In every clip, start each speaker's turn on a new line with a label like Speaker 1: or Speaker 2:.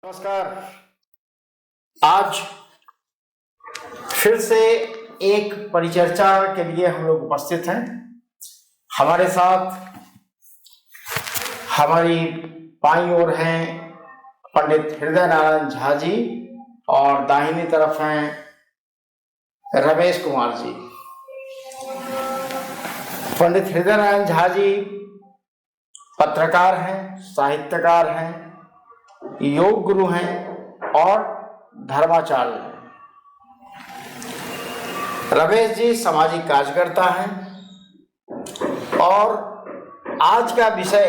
Speaker 1: नमस्कार। आज फिर से एक परिचर्चा के लिए हम लोग उपस्थित हैं। हमारे साथ हमारी बाईं ओर हैं पंडित हृदय नारायण झा जी और दाहिनी तरफ हैं रमेश कुमार जी। पंडित हृदय नारायण झा जी पत्रकार हैं, साहित्यकार हैं, योग गुरु हैं और धर्माचार्य हैं। रमेश जी सामाजिक कार्यकर्ता हैं और आज का विषय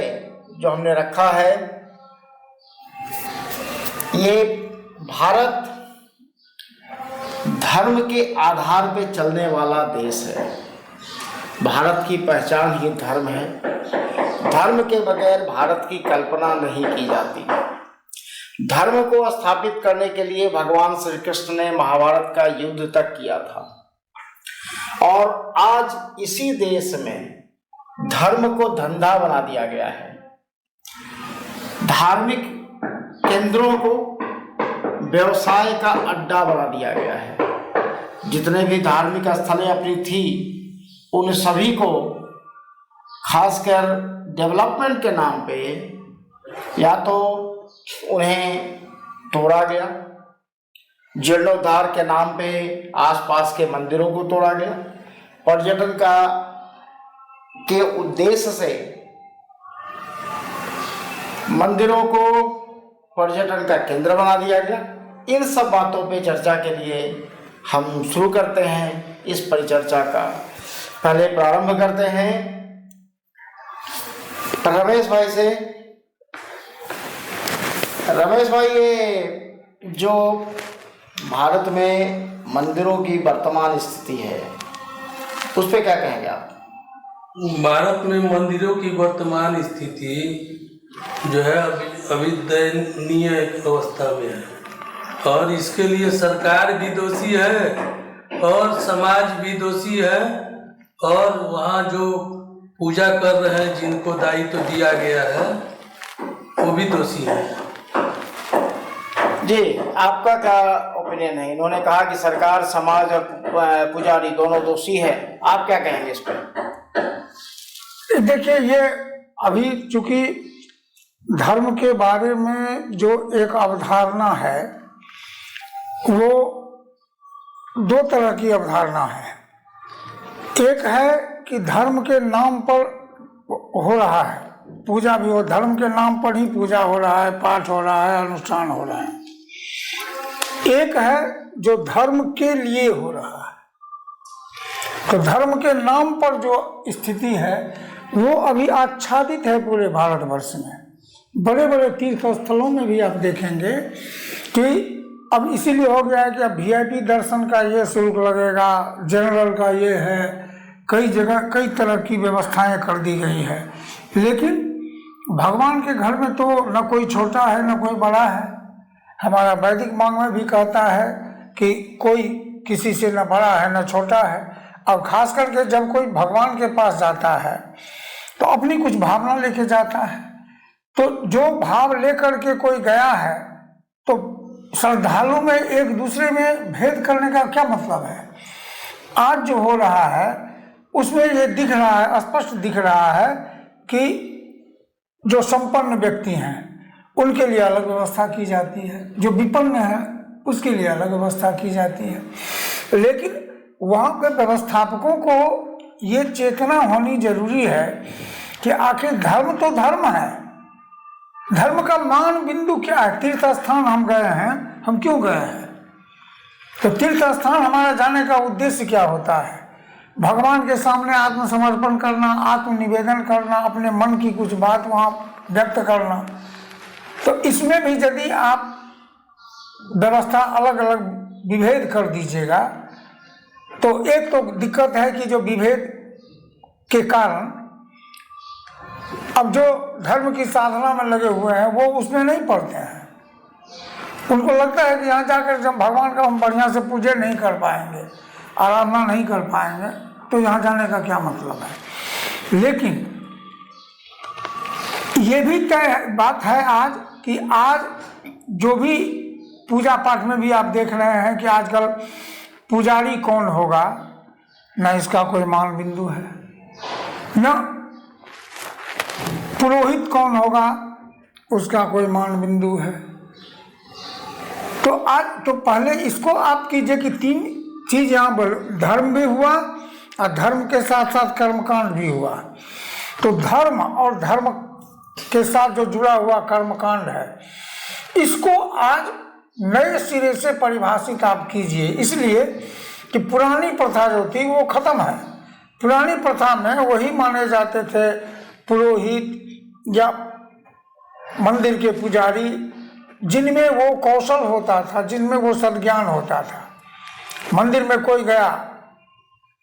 Speaker 1: जो हमने रखा है ये भारत धर्म के आधार पे चलने वाला देश है। भारत की पहचान ही धर्म है। धर्म के बगैर भारत की कल्पना नहीं की जाती। धर्म को स्थापित करने के लिए भगवान श्री कृष्ण ने महाभारत का युद्ध तक किया था और आज इसी देश में धर्म को धंधा बना दिया गया है। धार्मिक केंद्रों को व्यवसाय का अड्डा बना दिया गया है। जितने भी धार्मिक स्थलें अपनी थी उन सभी को खासकर डेवलपमेंट के नाम पे या तो उन्हें तोड़ा गया, जीर्णोद्धार के नाम पे आसपास के मंदिरों को तोड़ा गया, पर्यटन के उद्देश्य से मंदिरों को पर्यटन का केंद्र बना दिया गया। इन सब बातों पे चर्चा के लिए हम शुरू करते हैं इस परिचर्चा का। पहले प्रारंभ करते हैं रमेश भाई से। रमेश भाई, ये जो भारत में मंदिरों की वर्तमान स्थिति है उस पे क्या कहेंगे आप?
Speaker 2: भारत में मंदिरों की वर्तमान स्थिति जो है अभी दयनीय अवस्था में है और इसके लिए सरकार भी दोषी है और समाज भी दोषी है और वहाँ जो पूजा कर रहे हैं जिनको दायित्व दिया गया है वो भी दोषी है।
Speaker 1: जी, आपका क्या ओपिनियन है? इन्होंने कहा कि सरकार, समाज और पुजारी दोनों दोषी है। आप क्या कहेंगे इस पर?
Speaker 3: देखिए, ये अभी चूंकि धर्म के बारे में जो एक अवधारणा है वो दो तरह की अवधारणा है। एक है कि धर्म के नाम पर हो रहा है पूजा, भी हो धर्म के नाम पर ही पूजा हो रहा है, पाठ हो रहा है, अनुष्ठान हो रहा है। एक है जो धर्म के लिए हो रहा है। तो धर्म के नाम पर जो स्थिति है वो अभी आच्छादित है पूरे भारतवर्ष में। बड़े बड़े तीर्थ स्थलों में भी आप देखेंगे कि अब इसीलिए हो गया है कि अब VIP दर्शन का ये शुल्क लगेगा, जनरल का ये है, कई जगह कई तरह की व्यवस्थाएं कर दी गई है। लेकिन भगवान के घर में तो न कोई छोटा है न कोई बड़ा है। हमारा वैदिक मांग में भी कहता है कि कोई किसी से न बड़ा है न छोटा है। अब खास करके जब कोई भगवान के पास जाता है तो अपनी कुछ भावना लेके जाता है। तो जो भाव लेकर के कोई गया है तो श्रद्धालु में एक दूसरे में भेद करने का क्या मतलब है? आज जो हो रहा है उसमें ये दिख रहा है, स्पष्ट दिख रहा है कि जो संपन्न व्यक्ति हैं उनके लिए अलग व्यवस्था की जाती है, जो विपन्न है उसके लिए अलग व्यवस्था की जाती है। लेकिन वहाँ के व्यवस्थापकों को ये चेतना होनी जरूरी है कि आखिर धर्म तो धर्म है। धर्म का मान बिंदु क्या है? तीर्थ स्थान हम गए हैं, हम क्यों गए हैं? तो तीर्थ स्थान हमारा जाने का उद्देश्य क्या होता है? भगवान के सामने आत्मसमर्पण करना, आत्मनिवेदन करना, अपने मन की कुछ बात वहाँ व्यक्त करना। तो इसमें भी यदि आप व्यवस्था अलग अलग विभेद कर दीजिएगा तो एक तो दिक्कत है कि जो विभेद के कारण अब जो धर्म की साधना में लगे हुए हैं वो उसमें नहीं पड़ते हैं। उनको लगता है कि यहाँ जाकर जब भगवान का हम बढ़िया से पूजा नहीं कर पाएंगे, आराधना नहीं कर पाएंगे तो यहाँ जाने का क्या मतलब है। लेकिन ये भी तय बात है आज कि आज जो भी पूजा पाठ में भी आप देख रहे हैं कि आजकल पुजारी कौन होगा, न इसका कोई मान बिंदु है, न पुरोहित कौन होगा उसका कोई मान बिंदु है। तो आज तो पहले इसको आप कीजिए कि 3 चीज यहाँ पर, धर्म भी हुआ और धर्म के साथ साथ कर्मकांड भी हुआ। तो धर्म और धर्म के साथ जो जुड़ा हुआ कर्मकांड है, इसको आज नए सिरे से परिभाषित आप कीजिए, इसलिए कि पुरानी प्रथा जो थी वो खत्म है। पुरानी प्रथा में वही माने जाते थे पुरोहित या मंदिर के पुजारी, जिनमें वो कौशल होता था, जिनमें वो सद्ज्ञान होता था। मंदिर में कोई गया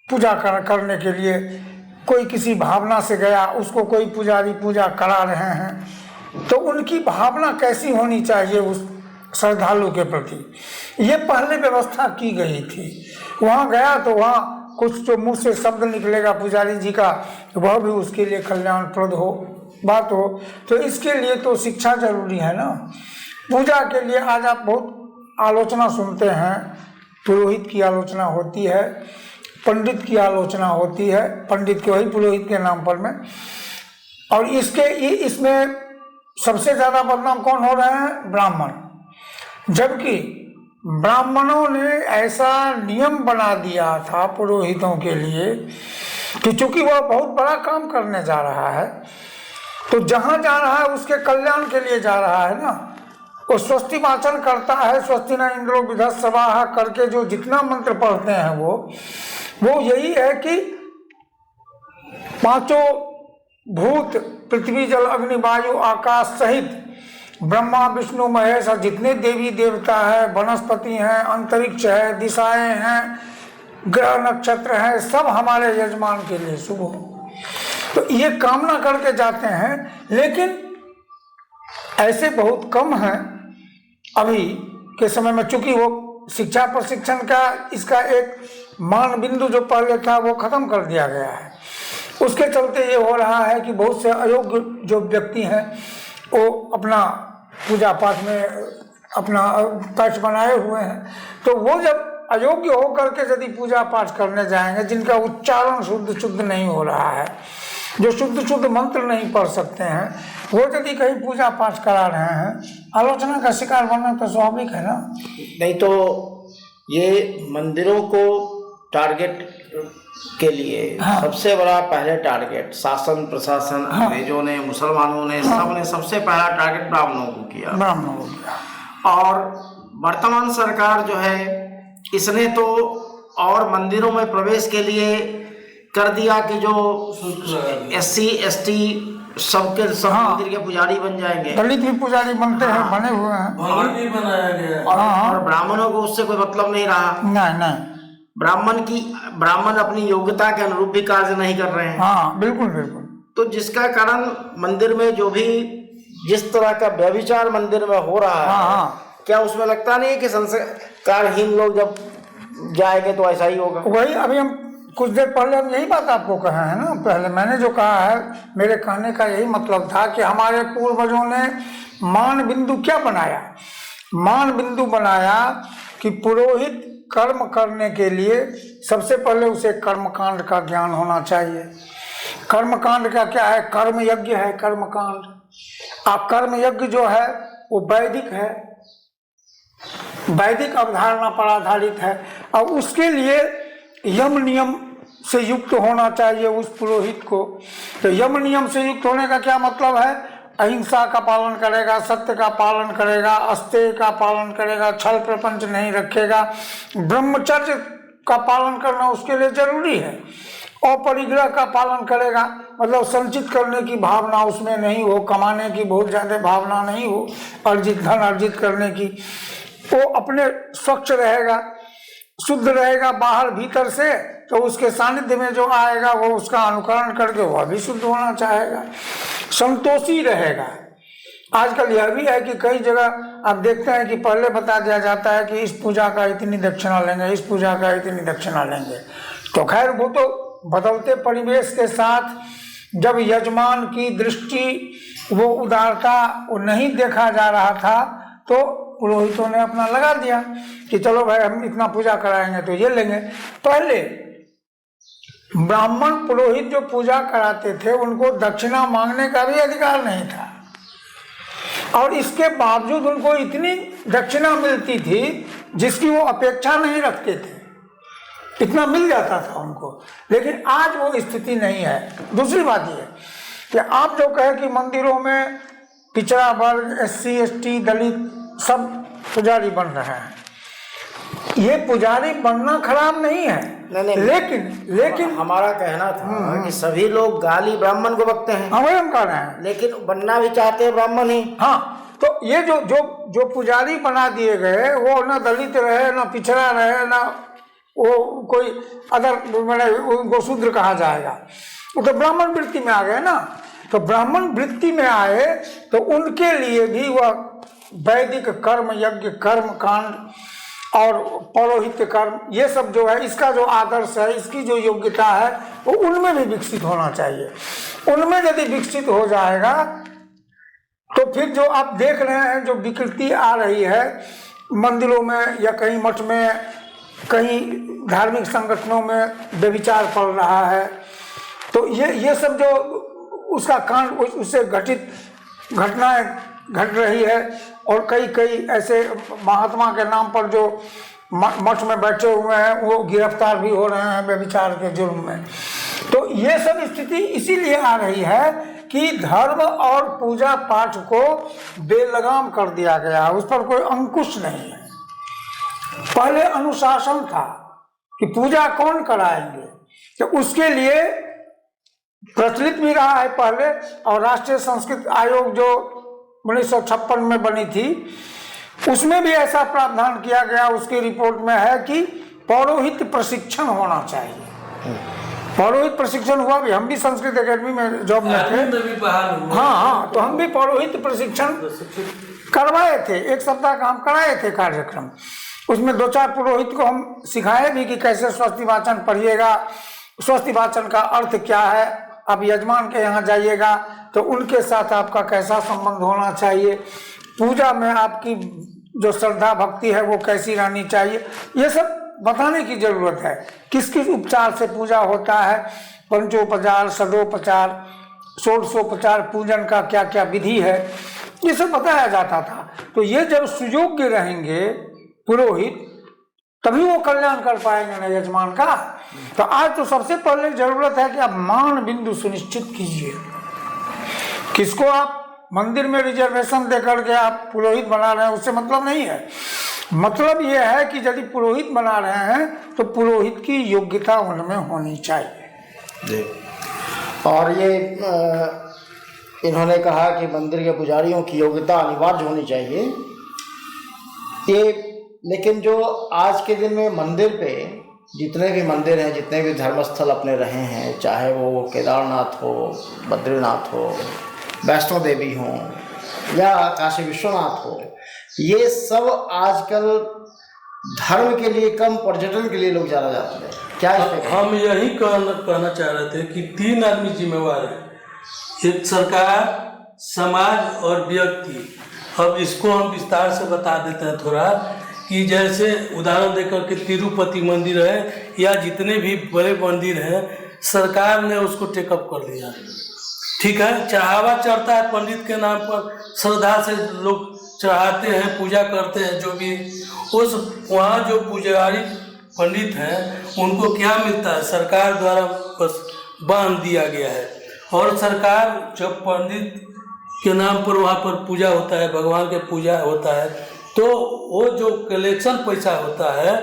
Speaker 3: पूजा करने के लिए, कोई किसी भावना से गया, उसको कोई पुजारी पूजा करा रहे हैं, तो उनकी भावना कैसी होनी चाहिए उस श्रद्धालु के प्रति, ये पहले व्यवस्था की गई थी। वहाँ गया तो वहाँ कुछ जो मुंह से शब्द निकलेगा पुजारी जी का, वह भी उसके लिए कल्याणप्रद हो, बात हो। तो इसके लिए तो शिक्षा जरूरी है ना। पूजा के लिए आज आप बहुत आलोचना सुनते हैं, पुरोहित की आलोचना होती है, पंडित की आलोचना होती है, पंडित के वही पुरोहित के नाम पर में। और इसमें सबसे ज़्यादा बदनाम कौन हो रहे हैं? ब्राह्मण। जबकि ब्राह्मणों ने ऐसा नियम बना दिया था पुरोहितों के लिए कि चूंकि वह बहुत बड़ा काम करने जा रहा है, तो जहाँ जा रहा है उसके कल्याण के लिए जा रहा है ना। वो स्वस्ति वाचन करता है, स्वस्ति न इंद्रो विधस्सवाः करके जो जितना मंत्र पढ़ते हैं वो यही है कि 5 भूत पृथ्वी जल अग्नि वायु आकाश सहित ब्रह्मा विष्णु महेश और जितने देवी देवता है, वनस्पति हैं, अंतरिक्ष है, दिशाएं हैं, ग्रह नक्षत्र हैं, सब हमारे यजमान के लिए शुभ हो। तो ये कामना करके जाते हैं, लेकिन ऐसे बहुत कम हैं अभी के समय में। चूंकि वो शिक्षा प्रशिक्षण का इसका एक मान बिंदु जो पहले था वो खत्म कर दिया गया है, उसके चलते ये हो रहा है कि बहुत से अयोग्य जो व्यक्ति हैं वो अपना पूजा पाठ में अपना पैठ बनाए हुए हैं। तो वो जब अयोग्य होकर के यदि पूजा पाठ करने जाएंगे, जिनका उच्चारण शुद्ध नहीं हो रहा है, जो शुद्ध मंत्र नहीं पढ़ सकते हैं, वो यदि कहीं पूजा पाठ करा रहे हैं, आलोचना का शिकार बनना तो स्वाभाविक है ना।
Speaker 1: नहीं तो ये मंदिरों को टारगेट के लिए सबसे बड़ा पहले टारगेट शासन प्रशासन, अंग्रेजों ने, मुसलमानों ने, सबने सबसे पहला टारगेट ब्राह्मणों को किया। और वर्तमान सरकार जो है इसने तो और मंदिरों में प्रवेश के लिए कर दिया कि जो SC ST सबके सब मंदिर के पुजारी बन जाएंगे।
Speaker 3: दलित भी पुजारी बनते हैं, बने हुए हैं,
Speaker 2: भवन भी बनाया गया।
Speaker 1: और ब्राह्मणों को उससे कोई मतलब नहीं रहा।
Speaker 3: नहीं,
Speaker 1: ब्राह्मण अपनी योग्यता के अनुरूप भी कार्य नहीं कर रहे हैं।
Speaker 3: हाँ, बिल्कुल।
Speaker 1: तो जिसका कारण मंदिर में जो भी जिस तरह का व्यभिचार मंदिर में हो रहा है, क्या उसमें लगता नहीं है कि संस्कारहीन लोग जब जाएंगे तो ऐसा ही होगा?
Speaker 3: वही अभी हम कुछ देर पहले हम यही बात आपको कहा है ना। पहले मैंने जो कहा है, मेरे कहने का यही मतलब था कि हमारे पूर्वजों ने मान बिंदु क्या बनाया? मान बिंदु बनाया कि पुरोहित कर्म करने के लिए सबसे पहले उसे कर्मकांड का ज्ञान होना चाहिए। कर्मकांड का क्या है? कर्म यज्ञ है कर्मकांड। अब कर्म यज्ञ जो है वो वैदिक है, वैदिक अवधारणा पर आधारित है। और उसके लिए यम नियम से युक्त होना चाहिए उस पुरोहित को। तो यम नियम से युक्त होने का क्या मतलब है? अहिंसा का पालन करेगा, सत्य का पालन करेगा, अस्तेय का पालन करेगा, छल प्रपंच नहीं रखेगा, ब्रह्मचर्य का पालन करना उसके लिए जरूरी है। अपरिग्रह का पालन करेगा, मतलब संचित करने की भावना उसमें नहीं हो, कमाने की बहुत ज़्यादा भावना नहीं हो, धन अर्जित करने की। वो अपने स्वच्छ रहेगा, शुद्ध रहेगा बाहर भीतर से, तो उसके सानिध्य में जो आएगा वो उसका अनुकरण करके वह भी शुद्ध होना चाहेगा, संतोषी रहेगा। आजकल यह भी है कि कई जगह आप देखते हैं कि पहले बता दिया जाता है कि इस पूजा का इतनी दक्षिणा लेंगे, इस पूजा का इतनी दक्षिणा लेंगे। तो खैर वो तो बदलते परिवेश के साथ जब यजमान की दृष्टि वो उदारता वो नहीं देखा जा रहा था, तो पुरोहितों ने अपना लगा दिया कि चलो भाई हम इतना पूजा कराएंगे तो ये लेंगे। पहले ब्राह्मण पुरोहित जो पूजा कराते थे उनको दक्षिणा मांगने का भी अधिकार नहीं था, और इसके बावजूद उनको इतनी दक्षिणा मिलती थी जिसकी वो अपेक्षा नहीं रखते थे, इतना मिल जाता था उनको। लेकिन आज वो स्थिति नहीं है। दूसरी बात ये कि आप जो कहे कि मंदिरों में पिछड़ा वर्ग, SC ST दलित सब पुजारी बन रहे हैं, ये पुजारी बनना खराब नहीं है।
Speaker 1: नहीं,
Speaker 3: लेकिन
Speaker 1: हमारा कहना था कि सभी लोग गाली ब्राह्मण को बकते हैं।
Speaker 3: वही हम कह रहे हैं,
Speaker 1: लेकिन बनना भी चाहते हैं ब्राह्मण ही।
Speaker 3: हाँ, तो ये जो पुजारी बना दिए गए वो ना दलित रहे, ना पिछड़ा रहे, ना वो कोई अदर, मैंने उनको शूद्र कहा जाएगा, वो तो ब्राह्मण वृत्ति में आ गए ना। तो ब्राह्मण वृत्ति में आए तो उनके लिए भी वह वैदिक कर्म, यज्ञ कर्म कांड और पौरोहित्य कर्म, ये सब जो है, इसका जो आदर्श है, इसकी जो योग्यता है, वो उनमें भी विकसित होना चाहिए। उनमें यदि विकसित हो जाएगा तो फिर जो आप देख रहे हैं जो विकृति आ रही है मंदिरों में या कहीं मठ में, कहीं धार्मिक संगठनों में व्यभिचार पड़ रहा है, तो ये सब जो उसका कांड, उससे घटित घटनाएं घट रही है। और कई ऐसे महात्मा के नाम पर जो मठ में बैठे हुए हैं वो गिरफ्तार भी हो रहे हैं व्यभिचार के जुर्म में। तो ये सब स्थिति इसीलिए आ रही है कि धर्म और पूजा पाठ को बेलगाम कर दिया गया, उस पर कोई अंकुश नहीं है। पहले अनुशासन था कि पूजा कौन कराएंगे, तो उसके लिए प्रचलित भी रहा है पहले। और राष्ट्रीय संस्कृत आयोग जो 1956 में बनी थी, उसमें भी ऐसा प्रावधान किया गया, उसकी रिपोर्ट में है कि पौरोहित्य प्रशिक्षण होना चाहिए। पौरोहित्य प्रशिक्षण हुआ भी, हम भी संस्कृत एकेडमी में जॉब में थे। हाँ, तो हम भी पौरोहित्य प्रशिक्षण करवाए थे, 1 सप्ताह का हम कराए थे कार्यक्रम। उसमें 2-4 पुरोहित को हम सिखाए भी कि कैसे स्वस्ति वाचन पढ़िएगा, स्वस्ति वाचन का अर्थ क्या है। आप यजमान के यहाँ जाइएगा तो उनके साथ आपका कैसा संबंध होना चाहिए, पूजा में आपकी जो श्रद्धा भक्ति है वो कैसी रहनी चाहिए, ये सब बताने की जरूरत है। किस किस उपचार से पूजा होता है, पंचोपचार, षडोपचार, षोडशोपचार पूजन का क्या क्या विधि है, ये सब बताया जाता था। तो ये जब सुयोग्य रहेंगे पुरोहित, तभी वो कल्याण कर पाएंगे ना यजमान का। तो आज तो सबसे पहले जरूरत है कि आप मान बिंदु सुनिश्चित कीजिए। किसको आप मंदिर में रिजर्वेशन देकर के आप पुरोहित बना रहे हैं, उससे मतलब नहीं है। मतलब ये है कि यदि पुरोहित बना रहे हैं तो पुरोहित की योग्यता उनमें होनी चाहिए
Speaker 1: जी। और ये इन्होंने कहा कि मंदिर के पुजारियों की योग्यता अनिवार्य होनी चाहिए। ये लेकिन जो आज के दिन में मंदिर पे जितने भी मंदिर हैं, जितने भी धर्मस्थल अपने रहे हैं, चाहे वो केदारनाथ हो, बद्रीनाथ हो, वैष्णो देवी हो या काशी विश्वनाथ हो, ये सब आजकल धर्म के लिए कम, पर्यटन के लिए लोग ज़्यादा जाते हैं। क्या
Speaker 2: हम यही कहना चाह रहे थे कि 3 आदमी जिम्मेवार है, एक सरकार, समाज और व्यक्ति। अब इसको हम विस्तार से बता देते हैं थोड़ा, कि जैसे उदाहरण देकर के तिरुपति मंदिर है या जितने भी बड़े मंदिर हैं, सरकार ने उसको टेकअप कर लिया, ठीक है। चढ़ावा चढ़ता है पंडित के नाम पर, श्रद्धा से लोग चढ़ाते हैं, पूजा करते हैं, जो भी उस वहाँ जो पुजारी पंडित हैं उनको क्या मिलता है, सरकार द्वारा बस बांध दिया गया है। और सरकार जब पंडित के नाम पर वहाँ पर पूजा होता है, भगवान के पूजा होता है, तो वो जो कलेक्शन पैसा होता है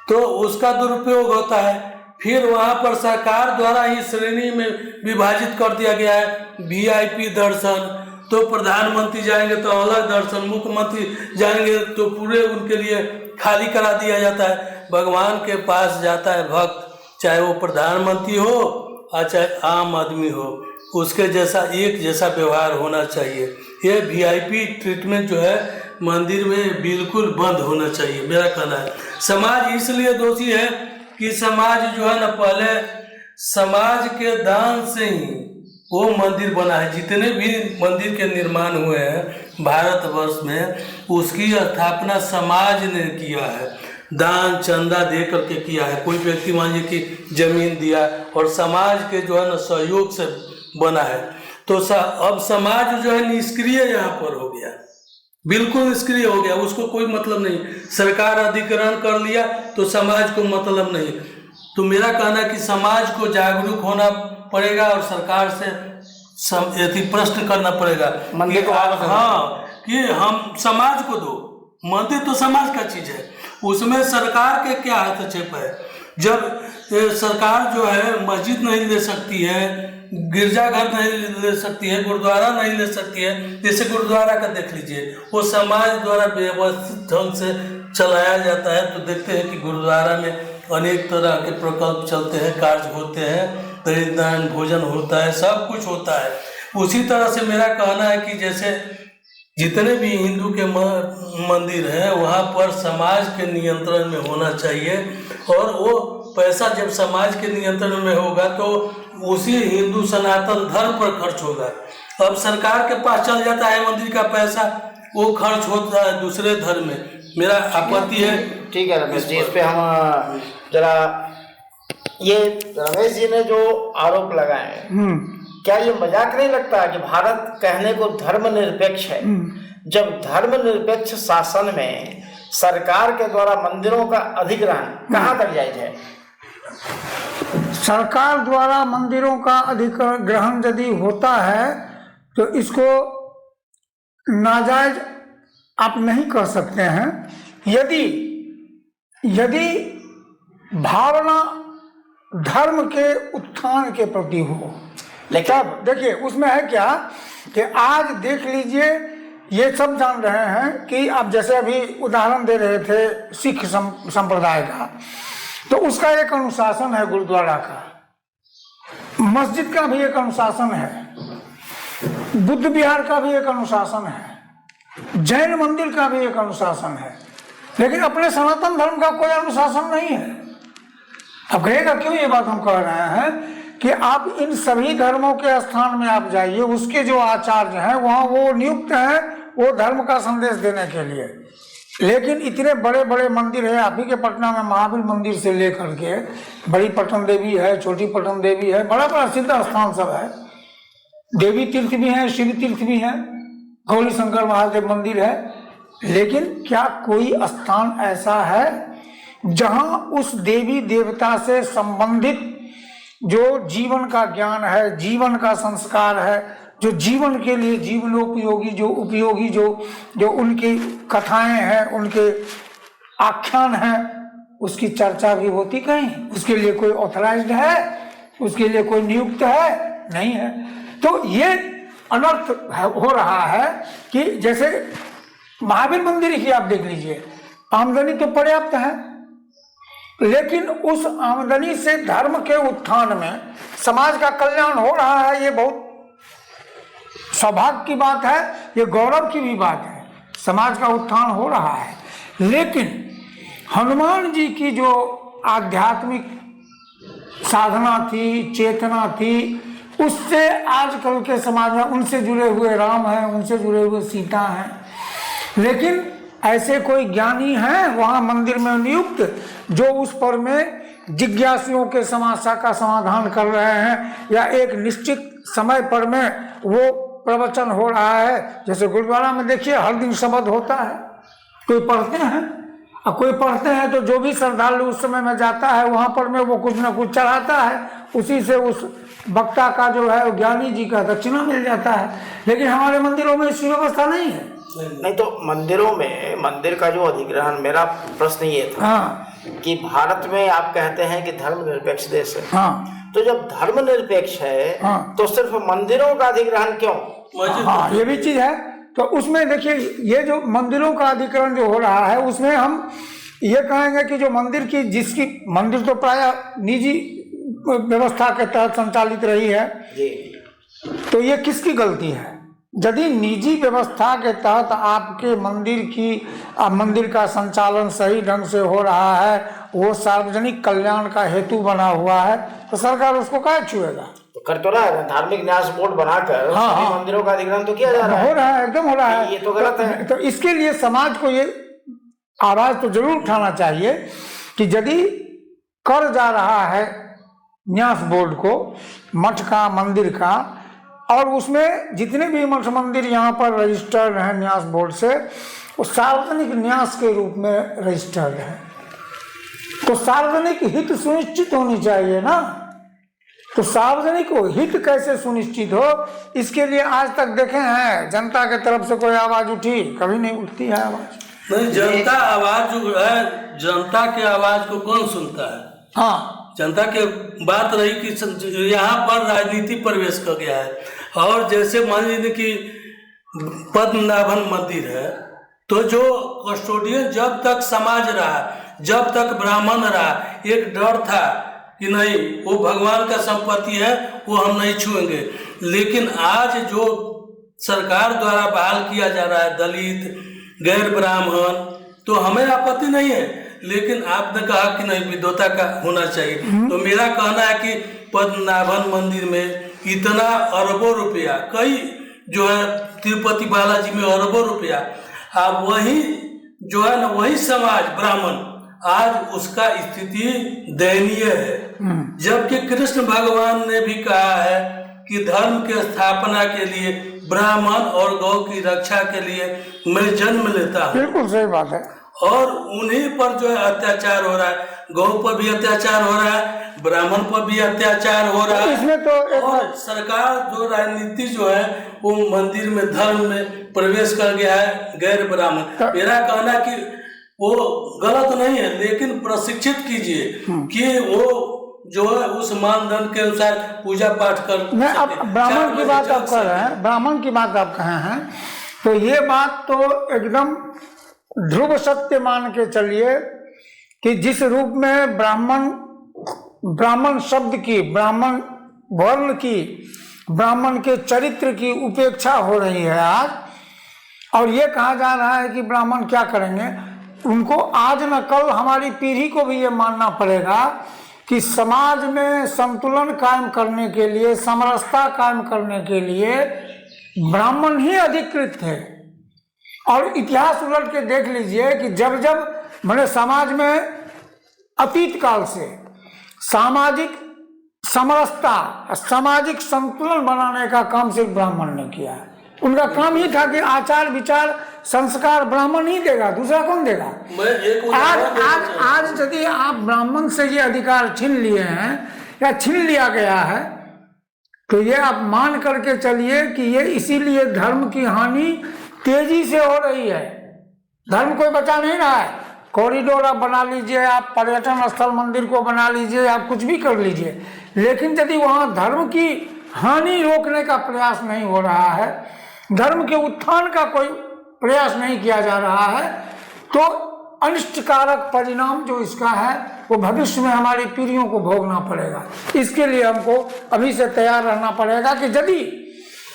Speaker 2: तो उसका दुरुपयोग होता है। फिर वहाँ पर सरकार द्वारा ही श्रेणी में विभाजित कर दिया गया है। VIP दर्शन, तो प्रधानमंत्री जाएंगे तो अलग दर्शन, मुख्यमंत्री जाएंगे तो पूरे उनके लिए खाली करा दिया जाता है। भगवान के पास जाता है भक्त, चाहे वो प्रधानमंत्री हो और चाहे आम आदमी हो, उसके जैसा एक जैसा व्यवहार होना चाहिए। ये VIP ट्रीटमेंट जो है मंदिर में बिल्कुल बंद होना चाहिए, मेरा कहना है। समाज इसलिए दोषी है कि समाज जो है ना, पहले समाज के दान से ही वो मंदिर बना है। जितने भी मंदिर के निर्माण हुए हैं भारतवर्ष में, उसकी स्थापना समाज ने किया है, दान चंदा दे करके किया है। कोई व्यक्ति मान लीजिए कि जमीन दिया और समाज के जो है ना सहयोग से बना है। तो अब समाज जो है निष्क्रिय यहाँ पर हो गया, बिल्कुल निष्क्रिय हो गया, उसको कोई मतलब नहीं। सरकार अधिग्रहण कर लिया तो समाज को मतलब नहीं। तो मेरा कहना है कि समाज को जागरूक होना पड़ेगा और सरकार से प्रश्न करना पड़ेगा
Speaker 1: मंदिर को
Speaker 2: हाँ कि हम समाज को दो, मंदिर तो समाज का चीज है, उसमें सरकार के क्या हस्तक्षेप है। जब सरकार जो है मस्जिद नहीं ले सकती है, गिरजाघर नहीं ले सकती है, गुरुद्वारा नहीं ले सकती है। जैसे गुरुद्वारा का देख लीजिए, वो समाज द्वारा व्यवस्थित ढंग से चलाया जाता है। तो देखते हैं कि गुरुद्वारा में अनेक तरह के प्रकल्प चलते हैं, कार्य होते हैं, दरिद्रदान भोजन होता है, सब कुछ होता है। उसी तरह से मेरा कहना है कि जैसे जितने भी हिंदू के मंदिर हैं वहाँ पर समाज के नियंत्रण में होना चाहिए, और वो पैसा जब समाज के नियंत्रण में होगा तो उसी हिंदू सनातन धर्म पर खर्च होगा। अब सरकार के पास चल जाता है मंदिर का पैसा, वो खर्च होता है दूसरे धर्म में। मेरा आपत्ति है।
Speaker 1: ठीक है रमेश जी, इस पे हम जरा, ये रमेश जी ने जो आरोप लगाए, क्या ये मजाक नहीं लगता कि भारत कहने को धर्मनिरपेक्ष है, जब धर्मनिरपेक्ष शासन में सरकार के द्वारा मंदिरों का अधिग्रहण कहाँ तक जायज है?
Speaker 3: सरकार द्वारा मंदिरों का अधिग्रहण यदि होता है तो इसको नाजायज आप नहीं कर सकते हैं, यदि भावना धर्म के उत्थान के प्रति हो। लेकिन देखिए उसमें है क्या कि आज देख लीजिए, ये सब जान रहे हैं कि आप जैसे अभी उदाहरण दे रहे थे सिख संप्रदाय का, तो उसका एक अनुशासन है, गुरुद्वारा का, मस्जिद का भी एक अनुशासन है, बुद्ध विहार का भी एक अनुशासन है, जैन मंदिर का भी एक अनुशासन है, लेकिन अपने सनातन धर्म का कोई अनुशासन नहीं है। अब कहेगा क्यों ये बात हम कह रहे हैं कि आप इन सभी धर्मों के स्थान में आप जाइए, उसके जो आचार्य हैं वहाँ वो नियुक्त हैं वो धर्म का संदेश देने के लिए, लेकिन इतने बड़े बड़े मंदिर है, आप ही के पटना में महावीर मंदिर से लेकर के बड़ी पटन देवी है, छोटी पटन देवी है, बड़ा बड़ा सिद्ध स्थान सब है, देवी तीर्थ भी है, शिव तीर्थ भी है, गौरी शंकर महादेव मंदिर है, लेकिन क्या कोई स्थान ऐसा है जहां उस देवी देवता से संबंधित जो जीवन का ज्ञान है, जीवन का संस्कार है, जो जीवन के लिए जीवनोपयोगी जो उपयोगी जो उनकी कथाएं हैं, उनके आख्यान हैं, उसकी चर्चा भी होती कहीं? उसके लिए कोई ऑथराइज्ड है? उसके लिए कोई नियुक्त है? नहीं है। तो ये अनर्थ हो रहा है कि जैसे महावीर मंदिर ही आप देख लीजिए, आमदनी तो पर्याप्त है, लेकिन उस आमदनी से धर्म के उत्थान में समाज का कल्याण हो रहा है, ये बहुत सौभाग्य की बात है, ये गौरव की भी बात है, समाज का उत्थान हो रहा है। लेकिन हनुमान जी की जो आध्यात्मिक साधना थी, चेतना थी, उससे आजकल के समाज में उनसे जुड़े हुए राम हैं, उनसे जुड़े हुए सीता हैं, लेकिन ऐसे कोई ज्ञानी हैं वहाँ मंदिर में नियुक्त जो उस पर में जिज्ञासुओं के समस्या का समाधान कर रहे हैं, या एक निश्चित समय पर में वो प्रवचन हो रहा है। जैसे गुरुद्वारा में देखिए हर दिन शब्द होता है, कोई पढ़ते हैं, और कोई पढ़ते हैं तो जो भी श्रद्धालु उस समय में जाता है वहाँ पर में वो कुछ ना कुछ चढ़ाता है, उसी से उस वक्ता का जो है ज्ञानी जी का दक्षिणा मिल जाता है। लेकिन हमारे मंदिरों में इसकी व्यवस्था नहीं है।
Speaker 1: नहीं तो मंदिरों में मंदिर का जो अधिग्रहण, मेरा प्रश्न ये था कि भारत में आप कहते हैं कि धर्मनिरपेक्ष देश है, तो जब धर्मनिरपेक्ष है तो सिर्फ मंदिरों का अधिग्रहण क्यों?
Speaker 3: ये भी चीज है। तो उसमें देखिए ये जो मंदिरों का अधिग्रहण जो हो रहा है, उसमें हम ये कहेंगे कि जो मंदिर की, जिसकी मंदिर तो प्राय निजी व्यवस्था के तहत संचालित रही है, तो ये किसकी गलती है? यदि निजी व्यवस्था के तहत आपके मंदिर का संचालन सही ढंग से हो रहा है, वो सार्वजनिक कल्याण का हेतु बना हुआ है, तो सरकार उसको क्या छुएगा?
Speaker 1: तो कर तो रहा है, धार्मिक न्यास बोर्ड बनाकर
Speaker 3: हाँ,
Speaker 1: सभी
Speaker 3: हाँ।
Speaker 1: मंदिरों का अधिग्रहण तो किया जा रहा है।
Speaker 3: हो रहा है, एकदम हो रहा है।
Speaker 1: ये तो गलत है।
Speaker 3: तो इसके लिए समाज को ये आवाज तो जरूर उठाना चाहिए कि यदि कर जा रहा है न्यास बोर्ड को मठ का, मंदिर का, और उसमें जितने भी मठ मंदिर यहाँ पर रजिस्टर्ड हैं न्यास बोर्ड से, वो सार्वजनिक न्यास के रूप में रजिस्टर्ड है, तो सार्वजनिक हित सुनिश्चित होनी चाहिए ना। तो सार्वजनिक हित कैसे सुनिश्चित हो, इसके लिए आज तक देखे हैं जनता के तरफ से कोई आवाज उठी? कभी नहीं उठती है आवाज।
Speaker 2: नहीं, जनता आवाज जो है, जनता के आवाज को कौन सुनता है?
Speaker 3: हाँ,
Speaker 2: जनता की बात रही कि यहाँ पर राजनीति प्रवेश कर गया है, और जैसे मान लीजिए कि पद्मनाभन मंदिर है, तो जो कस्टोडियन जब तक समाज रहा, जब तक ब्राह्मण रहा, एक डर था कि नहीं वो भगवान का संपत्ति है, वो हम नहीं छुएंगे। लेकिन आज जो सरकार द्वारा बहाल किया जा रहा है दलित, गैर ब्राह्मण, तो हमें आपत्ति नहीं है, लेकिन आपने कहा कि नहीं विद्वता का होना चाहिए। तो मेरा कहना है कि पद्मनाभन मंदिर में इतना अरबों रुपया, कई जो है तिरुपति बालाजी में अरबों रुपया, अब वही जो है ना वही समाज ब्राह्मण आज उसका स्थिति दयनीय है। जबकि कृष्ण भगवान ने भी कहा है कि धर्म के स्थापना के लिए, ब्राह्मण और गौ की रक्षा के लिए मैं जन्म लेता हूँ।
Speaker 3: बिल्कुल सही बात है।
Speaker 2: और उन्हीं पर जो है अत्याचार हो रहा है, गौ पर भी अत्याचार हो रहा है, ब्राह्मण पर भी अत्याचार हो रहा है।
Speaker 3: इसमें तो
Speaker 2: और सरकार जो राजनीति जो है वो मंदिर में, धर्म में प्रवेश कर गया है गैर ब्राह्मण। मेरा कहना है कि वो गलत नहीं है, लेकिन प्रशिक्षित कीजिए कि वो जो है उस मानदंड के अनुसार पूजा पाठ कर।
Speaker 3: मैं अब ब्राह्मण की बात आप कर रहे हैं, ब्राह्मण की बात आप कहे हैं, तो ये बात तो एकदम ध्रुव सत्य मान के चलिए कि जिस रूप में ब्राह्मण शब्द की, ब्राह्मण वर्ण की, ब्राह्मण के चरित्र की उपेक्षा हो रही है आज, और ये कहा जा रहा है कि ब्राह्मण क्या करेंगे, उनको आज न कल हमारी पीढ़ी को भी ये मानना पड़ेगा कि समाज में संतुलन कायम करने के लिए, समरसता कायम करने के लिए ब्राह्मण ही अधिकृत थे। और इतिहास उलट के देख लीजिए कि जब जब मैंने समाज में अतीत काल से सामाजिक समरसता, सामाजिक संतुलन बनाने का काम सिर्फ ब्राह्मण ने किया है। उनका काम ही था कि आचार विचार संस्कार ब्राह्मण ही देगा, दूसरा कौन देगा। आज यदि आप ब्राह्मण से ये अधिकार छीन लिए हैं या छीन लिया गया है, तो ये आप मान करके चलिए कि ये इसीलिए धर्म की हानि तेजी से हो रही है। धर्म कोई बचा नहीं रहा है। कॉरिडोर आप बना लीजिए, आप पर्यटन स्थल मंदिर को बना लीजिए, आप कुछ भी कर लीजिए, लेकिन यदि वहाँ धर्म की हानि रोकने का प्रयास नहीं हो रहा है, धर्म के उत्थान का कोई प्रयास नहीं किया जा रहा है, तो अनिष्टकारक परिणाम जो इसका है वो भविष्य में हमारी पीढ़ियों को भोगना पड़ेगा। इसके लिए हमको अभी से तैयार रहना पड़ेगा कि यदि